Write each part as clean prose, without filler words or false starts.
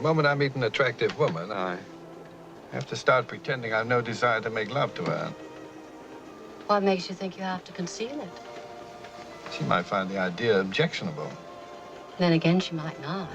moment I meet an attractive woman, I have to start pretending I've no desire to make love to her. What makes you think you have to conceal it? She might find the idea objectionable. Then again, she might not.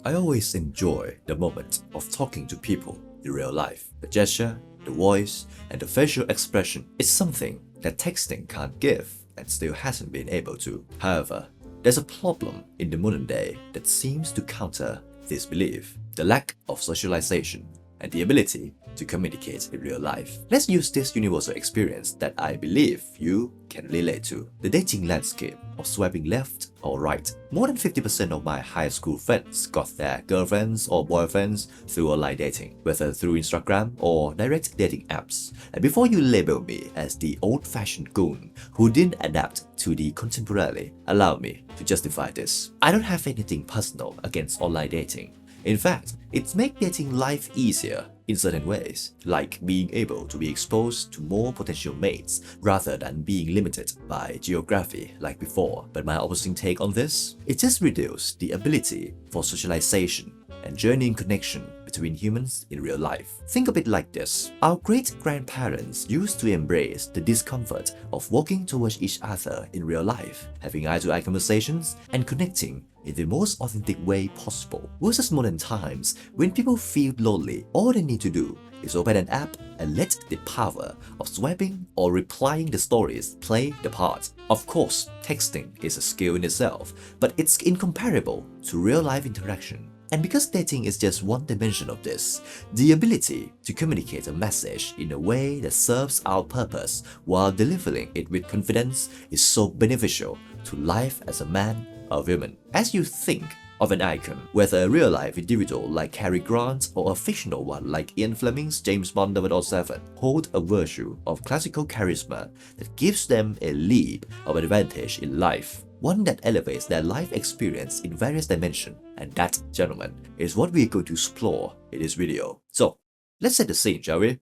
I always enjoy the moment of talking to people in real life. The gesture, the voice, and the facial expression is something that texting can't give and still hasn't been able to. However, there's a problem in the modern day that seems to counter this belief: the lack of socialization and the ability to communicate in real life. Let's use this universal experience that I believe you can relate to: the dating landscape of swiping left or right. More than 50% of my high school friends got their girlfriends or boyfriends through online dating, whether through Instagram or direct dating apps. And before you label me as the old-fashioned goon who didn't adapt to the contemporary, allow me to justify this. I don't have anything personal against online dating. In fact, it makes dating life easier in certain ways, like being able to be exposed to more potential mates rather than being limited by geography like before. But my opposing take on this, it just reduces the ability for socialization and genuine connection between humans in real life. Think of it like this: our great-grandparents used to embrace the discomfort of walking towards each other in real life, having eye-to-eye conversations and connecting in the most authentic way possible. Versus modern times, when people feel lonely, all they need to do is open an app and let the power of swiping or replying the stories play the part. Of course, texting is a skill in itself, but it's incomparable to real-life interaction. And because dating is just one dimension of this, the ability to communicate a message in a way that serves our purpose while delivering it with confidence is so beneficial to life as a man or woman. As you think of an icon, whether a real-life individual like Cary Grant or a fictional one like Ian Fleming's James Bond 007, hold a virtue of classical charisma that gives them a leap of advantage in life, one that elevates their life experience in various dimensions. And that, gentlemen, is what we're going to explore in this video. So, let's set the scene, shall we?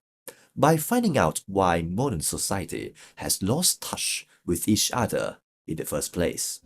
By finding out why modern society has lost touch with each other in the first place.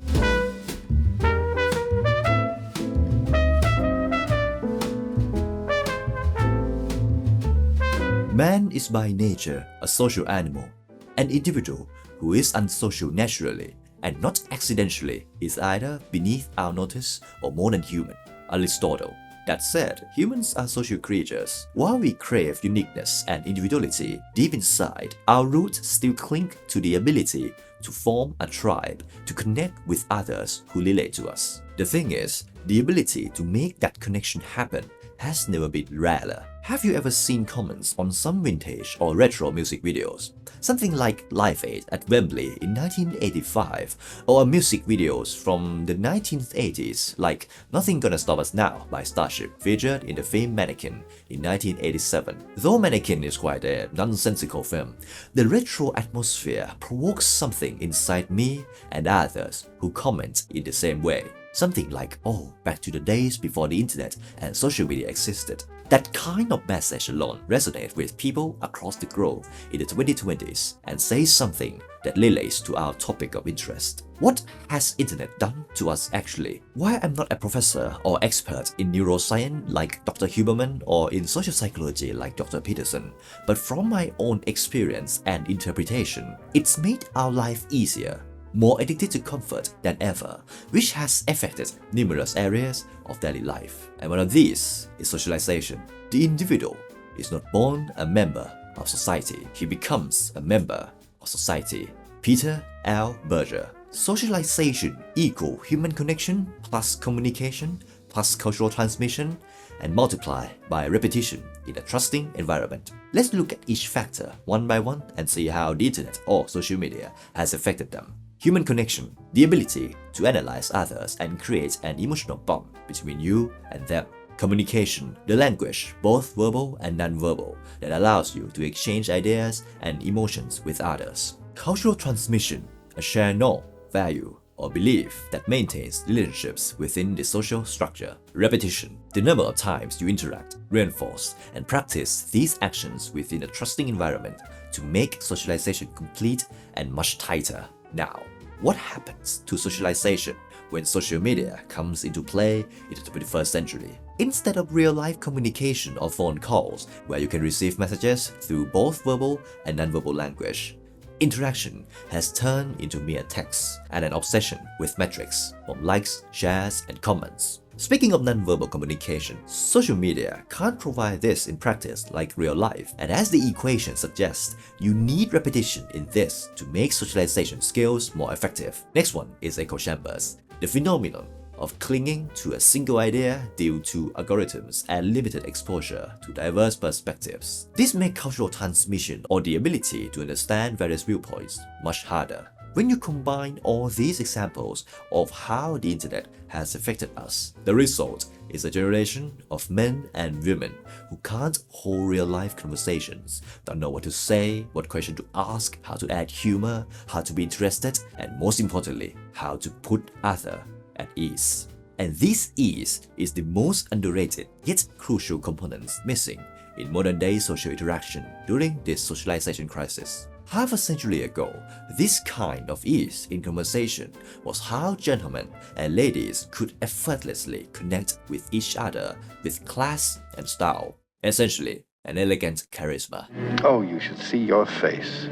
Man is by nature a social animal. An individual who is unsocial naturally and not accidentally is either beneath our notice or more than human. Aristotle. That said, humans are social creatures. While we crave uniqueness and individuality, deep inside, our roots still cling to the ability to form a tribe, to connect with others who relate to us. The thing is, the ability to make that connection happen has never been rarer. Have you ever seen comments on some vintage or retro music videos? Something like Live Aid at Wembley in 1985, or music videos from the 1980s like Nothing Gonna Stop Us Now by Starship, featured in the film Mannequin in 1987. Though Mannequin is quite a nonsensical film, the retro atmosphere provokes something inside me and others who comment in the same way. Something like, oh, back to the days before the internet and social media existed. That kind of message alone resonates with people across the globe in the 2020s and says something that relates to our topic of interest. What has internet done to us actually? While I'm not a professor or expert in neuroscience like Dr. Huberman or in social psychology like Dr. Peterson, but from my own experience and interpretation, it's made our life easier, more addicted to comfort than ever, which has affected numerous areas of daily life. And one of these is socialization. The individual is not born a member of society, he becomes a member of society. Peter L. Berger. Socialization equals human connection plus communication plus cultural transmission and multiply by repetition in a trusting environment. Let's look at each factor one by one and see how the internet or social media has affected them. Human connection, the ability to analyze others and create an emotional bond between you and them. Communication, the language, both verbal and non-verbal, that allows you to exchange ideas and emotions with others. Cultural transmission, a shared norm, value, or belief that maintains relationships within the social structure. Repetition, the number of times you interact, reinforce, and practice these actions within a trusting environment to make socialization complete and much tighter. Now, what happens to socialization when social media comes into play in the 21st century? Instead of real-life communication or phone calls where you can receive messages through both verbal and non-verbal language, interaction has turned into mere text and an obsession with metrics from likes, shares, and comments. Speaking of non-verbal communication, social media can't provide this in practice like real life, and as the equation suggests, you need repetition in this to make socialization skills more effective. Next one is echo chambers, the phenomenon of clinging to a single idea due to algorithms and limited exposure to diverse perspectives. This makes cultural transmission or the ability to understand various viewpoints much harder. When you combine all these examples of how the internet has affected us, the result is a generation of men and women who can't hold real-life conversations, don't know what to say, what question to ask, how to add humor, how to be interested, and most importantly, how to put other at ease. And this ease is the most underrated yet crucial components missing in modern-day social interaction during this socialization crisis. Half a century ago, this kind of ease in conversation was how gentlemen and ladies could effortlessly connect with each other with class and style. Essentially, an elegant charisma. Oh, you should see your face.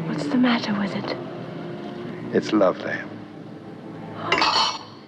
What's the matter with it? It's lovely.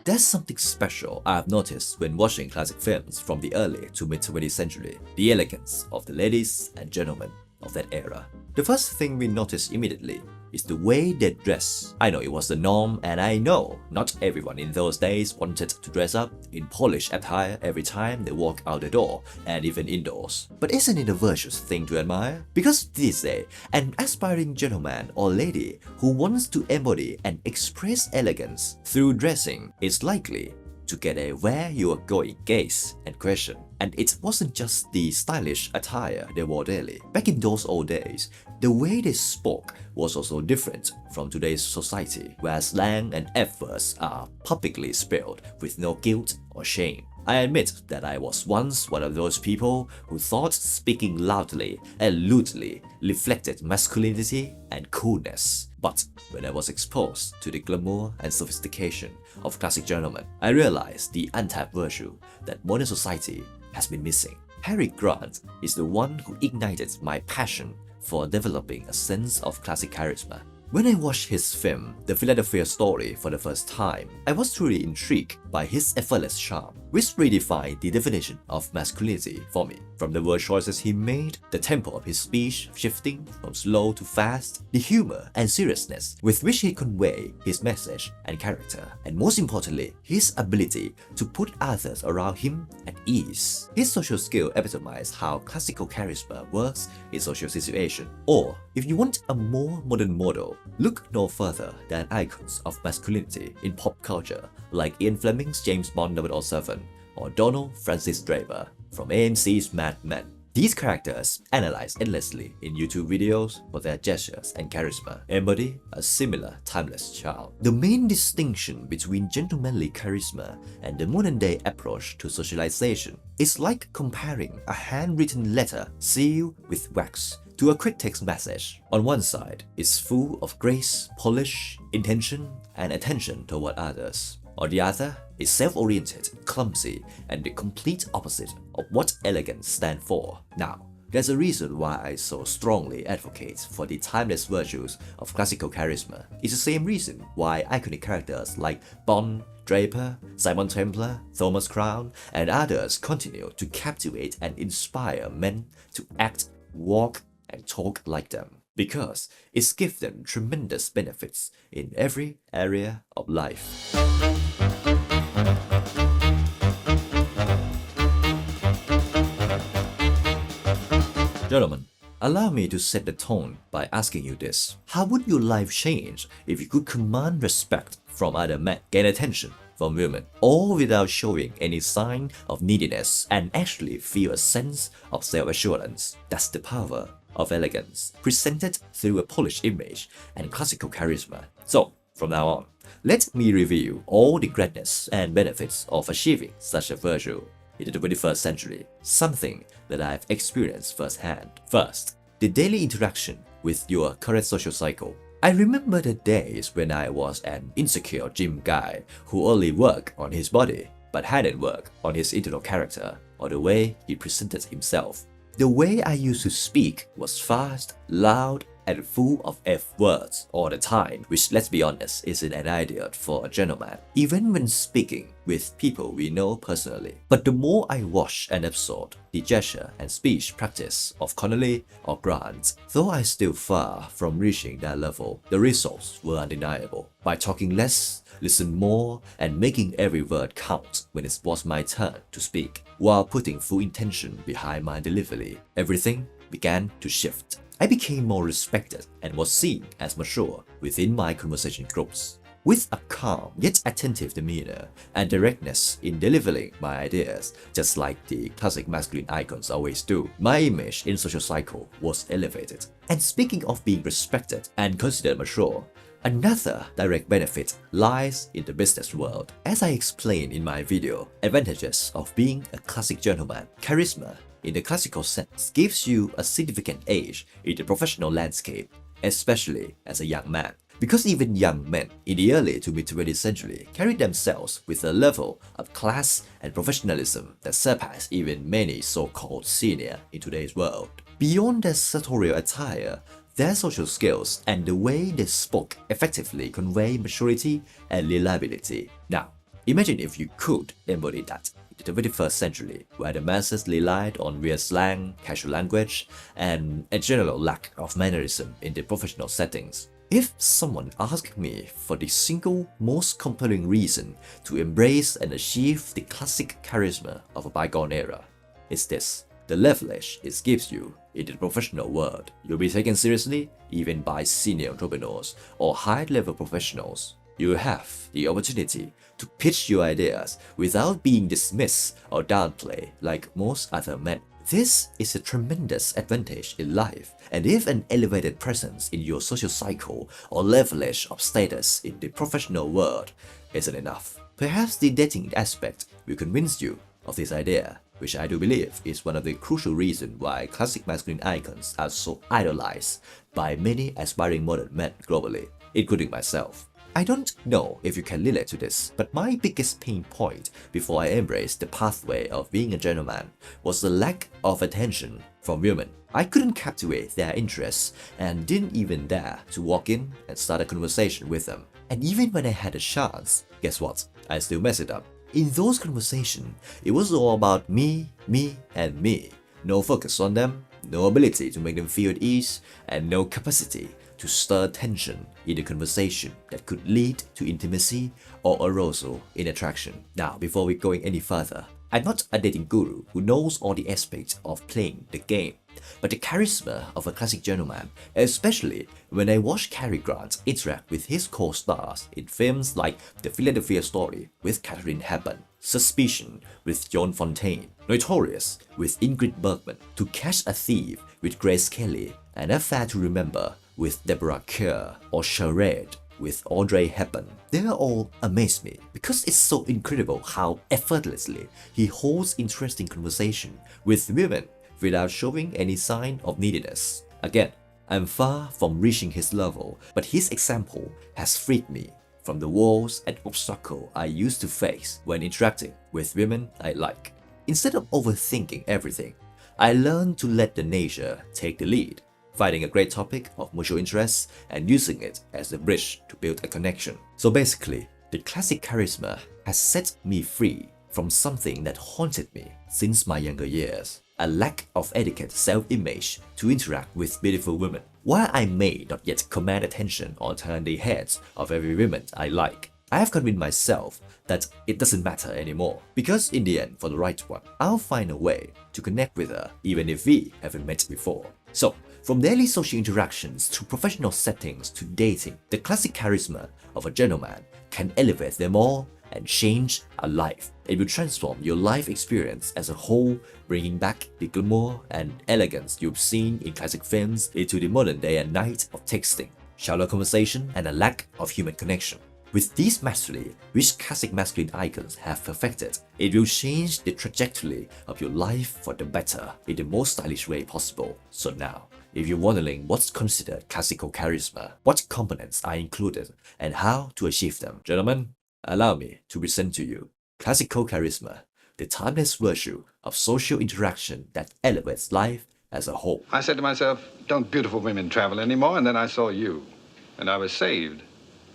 There's something special I've noticed when watching classic films from the early to mid-20th century, the elegance of the ladies and gentlemen of that era. The first thing we notice immediately is the way they dress. I know it was the norm, and I know not everyone in those days wanted to dress up in polished attire every time they walk out the door, and even indoors. But isn't it a virtuous thing to admire? Because this day, an aspiring gentleman or lady who wants to embody and express elegance through dressing is likely to get a where you are going gaze and question. And it wasn't just the stylish attire they wore daily. Back in those old days, the way they spoke was also different from today's society, where slang and F-words are publicly spelled with no guilt or shame. I admit that I was once one of those people who thought speaking loudly and lewdly reflected masculinity and coolness. But when I was exposed to the glamour and sophistication of classic gentlemen, I realized the untapped virtue that modern society has been missing. Harry Grant is the one who ignited my passion for developing a sense of classic charisma. When I watched his film, The Philadelphia Story, for the first time, I was truly intrigued by his effortless charm, which redefined the definition of masculinity for me. From the word choices he made, the tempo of his speech shifting from slow to fast, the humor and seriousness with which he conveyed his message and character, and most importantly, his ability to put others around him at ease. His social skill epitomized how classical charisma works in social situation. Or, if you want a more modern model, look no further than icons of masculinity in pop culture like Ian Fleming's James Bond 007 or Donald Francis Draper from AMC's Mad Men. These characters, analyzed endlessly in YouTube videos for their gestures and charisma, embody a similar timeless charm. The main distinction between gentlemanly charisma and the modern-day approach to socialization is like comparing a handwritten letter sealed with wax to a quick text message. On one side, it's full of grace, polish, intention, and attention toward others. On the other, is self-oriented, clumsy, and the complete opposite of what elegance stands for. Now, there's a reason why I so strongly advocate for the timeless virtues of classical charisma. It's the same reason why iconic characters like Bond, Draper, Simon Templar, Thomas Crown, and others continue to captivate and inspire men to act, walk, and talk like them. Because it gives them tremendous benefits in every area of life. Gentlemen, allow me to set the tone by asking you this. How would your life change if you could command respect from other men, gain attention from women, all without showing any sign of neediness and actually feel a sense of self-assurance? That's the power of elegance, presented through a polished image and classical charisma. So, from now on, let me review all the greatness and benefits of achieving such a virtue in the 21st century, something that I've experienced firsthand. First, the daily interaction with your current social cycle. I remember the days when I was an insecure gym guy who only worked on his body but hadn't worked on his internal character or the way he presented himself. The way I used to speak was fast, loud, and full of F words all the time, which, let's be honest, isn't an ideal for a gentleman, even when speaking with people we know personally. But the more I watch and absorb the gesture and speech practice of Connolly or Grant, though I still far from reaching that level, the results were undeniable. By talking less, listen more, and making every word count when it was my turn to speak, while putting full intention behind my delivery, everything began to shift. I became more respected and was seen as mature within my conversation groups. With a calm yet attentive demeanor and directness in delivering my ideas, just like the classic masculine icons always do, my image in social cycle was elevated. And speaking of being respected and considered mature, another direct benefit lies in the business world. As I explained in my video, advantages of being a classic gentleman, charisma in the classical sense gives you a significant edge in the professional landscape, especially as a young man. Because even young men in the early to mid-20th century carried themselves with a level of class and professionalism that surpassed even many so-called senior in today's world. Beyond their sartorial attire, their social skills and the way they spoke effectively convey maturity and reliability. Now, imagine if you could embody that in the 21st century, where the masses relied on weird slang, casual language, and a general lack of mannerism in the professional settings. If someone asked me for the single most compelling reason to embrace and achieve the classic charisma of a bygone era, it's this: the leverage it gives you in the professional world. You'll be taken seriously even by senior entrepreneurs or high-level professionals. You have the opportunity to pitch your ideas without being dismissed or downplayed like most other men. This is a tremendous advantage in life, and if an elevated presence in your social cycle or leverage of status in the professional world isn't enough, perhaps the dating aspect will convince you of this idea, which I do believe is one of the crucial reasons why classic masculine icons are so idolized by many aspiring modern men globally, including myself. I don't know if you can relate to this, but my biggest pain point before I embraced the pathway of being a gentleman was the lack of attention from women. I couldn't captivate their interests and didn't even dare to walk in and start a conversation with them. And even when I had a chance, guess what? I still messed it up. In those conversations, it was all about me, and me. No focus on them, no ability to make them feel at ease, and no capacity to stir tension in the conversation that could lead to intimacy or arousal in attraction. Now, before we going any further, I'm not a dating guru who knows all the aspects of playing the game, but the charisma of a classic gentleman, especially when I watch Cary Grant interact with his co-stars in films like The Philadelphia Story with Katharine Hepburn, Suspicion with Joan Fontaine, Notorious with Ingrid Bergman, To Catch a Thief with Grace Kelly, and Affair to Remember with Deborah Kerr, or Charade with Audrey Hepburn. They all amaze me because it's so incredible how effortlessly he holds interesting conversation with women without showing any sign of neediness. Again, I'm far from reaching his level, but his example has freed me from the walls and obstacles I used to face when interacting with women I like. Instead of overthinking everything, I learned to let the nature take the lead, finding a great topic of mutual interest and using it as a bridge to build a connection. So basically, the classic charisma has set me free from something that haunted me since my younger years: a lack of etiquette self-image to interact with beautiful women. While I may not yet command attention or turn the heads of every woman I like, I have convinced myself that it doesn't matter anymore, because in the end, for the right one, I'll find a way to connect with her even if we haven't met before. So, from daily social interactions to professional settings to dating, the classic charisma of a gentleman can elevate them all and change a life. It will transform your life experience as a whole, bringing back the glamour and elegance you've seen in classic films into the modern day and night of texting, shallow conversation, and a lack of human connection. With these mastery, which classic masculine icons have perfected, it will change the trajectory of your life for the better in the most stylish way possible. So now, if you're wondering what's considered classical charisma, what components are included, and how to achieve them, gentlemen, allow me to present to you classical charisma, the timeless virtue of social interaction that elevates life as a whole. I said to myself, don't beautiful women travel anymore? And then I saw you, and I was saved.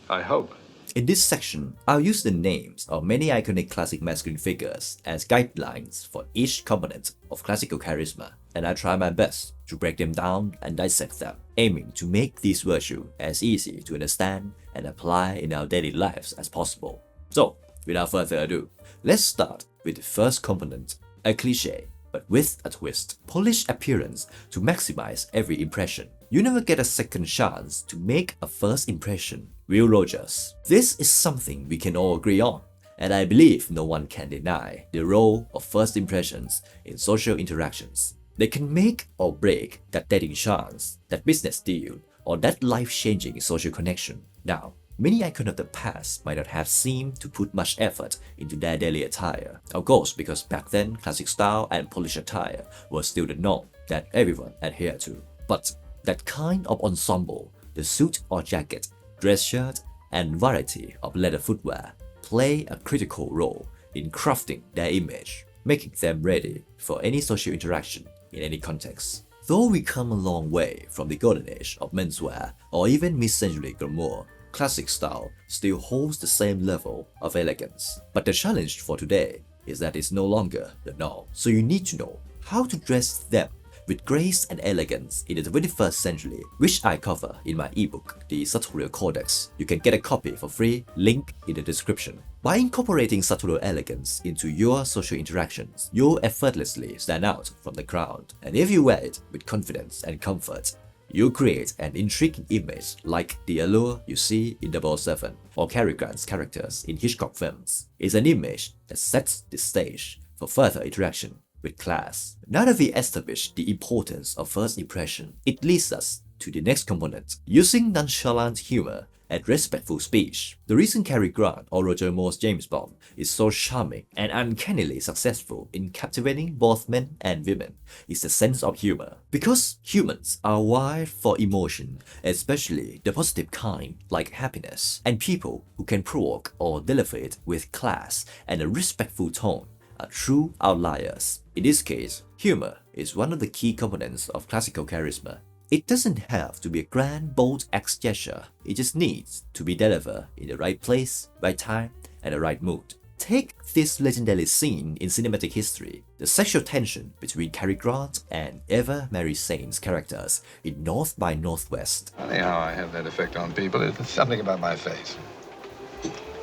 I hope. In this section, I'll use the names of many iconic classic masculine figures as guidelines for each component of classical charisma, and I try my best to break them down and dissect them, aiming to make these virtues as easy to understand and apply in our daily lives as possible. So, without further ado, let's start with the first component, a cliché, but with a twist. Polished appearance to maximize every impression. You never get a second chance to make a first impression. Will Rogers. This is something we can all agree on, and I believe no one can deny the role of first impressions in social interactions. They can make or break that dating chance, that business deal, or that life-changing social connection. Now, many icons of the past might not have seemed to put much effort into their daily attire. Of course, because back then, classic style and polished attire was still the norm that everyone adhered to. But that kind of ensemble, the suit or jacket, dress shirt, and variety of leather footwear play a critical role in crafting their image, making them ready for any social interaction in any context. Though we come a long way from the golden age of menswear or even mid-century glamour, classic style still holds the same level of elegance. But the challenge for today is that it's no longer the norm. So you need to know how to dress them with grace and elegance in the 21st century, which I cover in my ebook, the Sartorial Codex. You can get a copy for free, link in the description. By incorporating Sartorial elegance into your social interactions, you'll effortlessly stand out from the crowd. And if you wear it with confidence and comfort, you create an intriguing image like the allure you see in 007 or Cary Grant's characters in Hitchcock films. It's an image that sets the stage for further interaction with class. Now that we established the importance of first impression, it leads us to the next component, using nonchalant humor and respectful speech. The reason Cary Grant or Roger Moore's James Bond is so charming and uncannily successful in captivating both men and women is the sense of humor. Because humans are wired for emotion, especially the positive kind like happiness, and people who can provoke or deliver it with class and a respectful tone are true outliers. In this case, humor is one of the key components of classical charisma. It doesn't have to be a grand, bold act gesture. It just needs to be delivered in the right place, right time, and the right mood. Take this legendary scene in cinematic history, the sexual tension between Cary Grant and Eva Mary Saint's characters in North by Northwest. Funny how I have that effect on people. It's something about my face.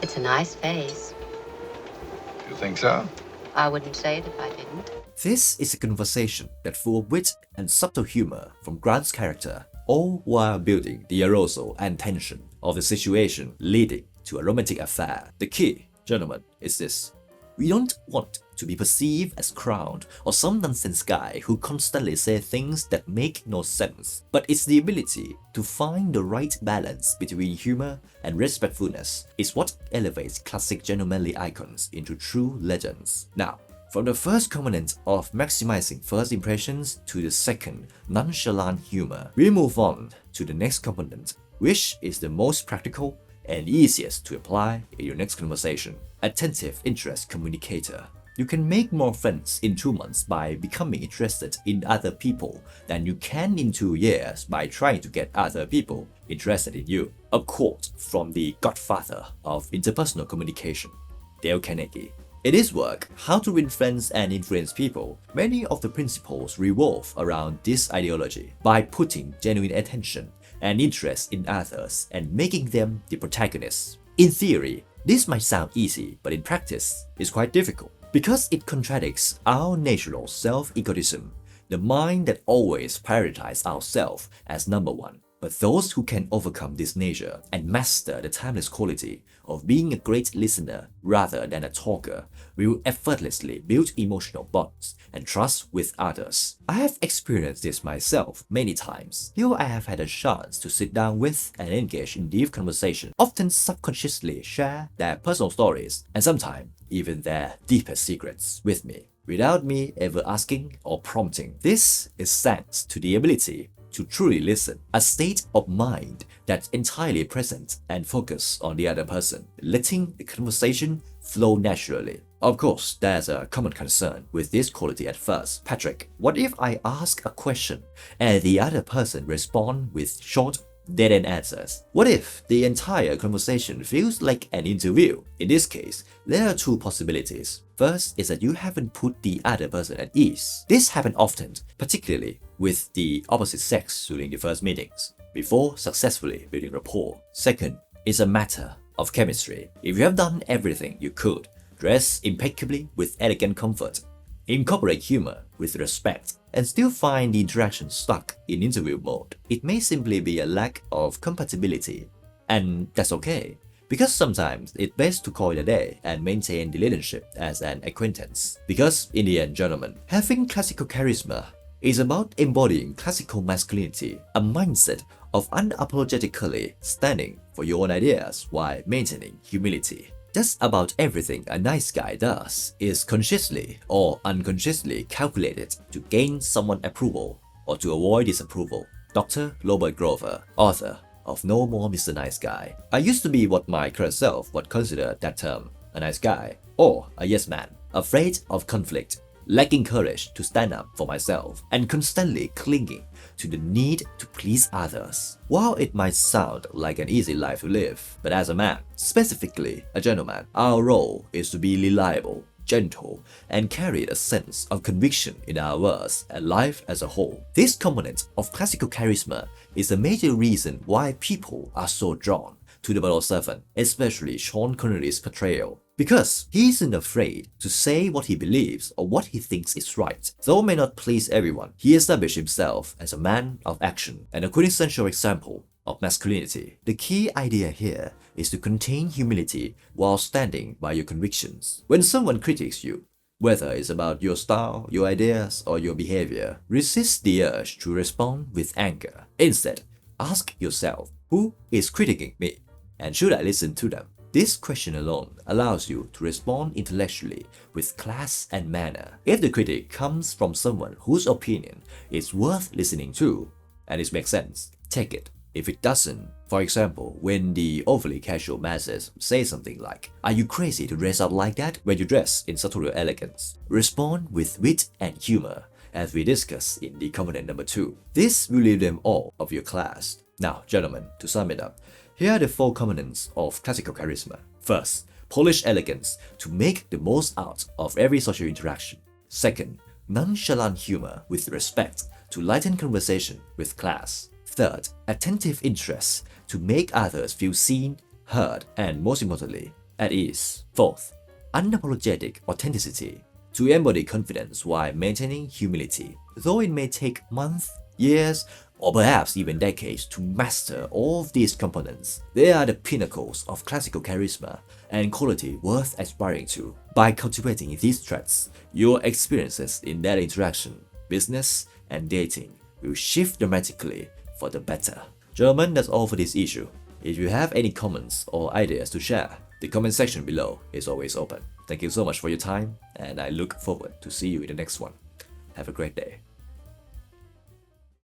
It's a nice face. You think so? I wouldn't say it if I didn't. This is a conversation that's full of wit and subtle humor from Grant's character, all while building the arousal and tension of the situation leading to a romantic affair. The key, gentlemen, is this. We don't want to be perceived as crowned or some nonsense guy who constantly says things that make no sense, but it's the ability to find the right balance between humor and respectfulness is what elevates classic gentlemanly icons into true legends. Now, from the first component of maximizing first impressions to the second, nonchalant humor, we move on to the next component, which is the most practical and easiest to apply in your next conversation. Attentive interest communicator. You can make more friends in 2 months by becoming interested in other people than you can in 2 years by trying to get other people interested in you. A quote from the godfather of interpersonal communication, Dale Carnegie. In his work, How to Win Friends and Influence People, many of the principles revolve around this ideology. By putting genuine attention and interest in others and making them the protagonists. In theory, this might sound easy, but in practice, it's quite difficult because it contradicts our natural self-egotism, the mind that always prioritizes ourselves as number one. But those who can overcome this nature and master the timeless quality of being a great listener rather than a talker will effortlessly build emotional bonds and trust with others. I have experienced this myself many times. Here I have had a chance to sit down with and engage in deep conversation, often subconsciously share their personal stories and sometimes even their deepest secrets with me, without me ever asking or prompting. This is thanks to the ability to truly listen, a state of mind that's entirely present and focused on the other person, letting the conversation flow naturally. Of course, there's a common concern with this quality at first. Patrick, what if I ask a question and the other person responds with short, dead-end answers? What if the entire conversation feels like an interview? In this case, there are two possibilities. First is that you haven't put the other person at ease. This happens often, particularly with the opposite sex during the first meetings, before successfully building rapport. Second is a matter of chemistry. If you have done everything you could, dress impeccably with elegant comfort, incorporate humor with respect, and still find the interaction stuck in interview mode, it may simply be a lack of compatibility. And that's okay, because sometimes it's best to call it a day and maintain the relationship as an acquaintance. Because in the end, gentlemen, having classical charisma is about embodying classical masculinity, a mindset of unapologetically standing for your own ideas while maintaining humility. Just about everything a nice guy does is consciously or unconsciously calculated to gain someone's approval or to avoid disapproval. Dr. Robert Grover, author of No More Mr. Nice Guy. I used to be what my current self would consider that term, a nice guy, or a yes man, afraid of conflict, lacking courage to stand up for myself, and constantly clinging to the need to please others. While it might sound like an easy life to live, but as a man, specifically a gentleman, our role is to be reliable, gentle, and carry a sense of conviction in our words and life as a whole. This component of classical charisma is a major reason why people are so drawn to the 007, especially Sean Connery's portrayal. Because he isn't afraid to say what he believes or what he thinks is right. Though may not please everyone, he established himself as a man of action and a quintessential example of masculinity. The key idea here is to contain humility while standing by your convictions. When someone critiques you, whether it's about your style, your ideas, or your behavior, resist the urge to respond with anger. Instead, ask yourself, who is critiquing me? And should I listen to them? This question alone allows you to respond intellectually with class and manner. If the critic comes from someone whose opinion is worth listening to, and it makes sense, take it. If it doesn't, for example, when the overly casual masses say something like, "Are you crazy to dress up like that when you dress in sartorial elegance?" Respond with wit and humor, as we discussed in the component number 2. This will leave them all of your class. Now, gentlemen, to sum it up, here are the 4 components of classical charisma. First, polished elegance to make the most out of every social interaction. Second, nonchalant humor with respect to lighten conversation with class. Third, attentive interest to make others feel seen, heard, and most importantly, at ease. Fourth, unapologetic authenticity to embody confidence while maintaining humility. Though it may take months, years, or perhaps even decades to master all of these components, they are the pinnacles of classical charisma and quality worth aspiring to. By cultivating these traits, your experiences in that interaction, business, and dating will shift dramatically for the better. Gentlemen, that's all for this issue. If you have any comments or ideas to share, the comment section below is always open. Thank you so much for your time, and I look forward to see you in the next one. Have a great day.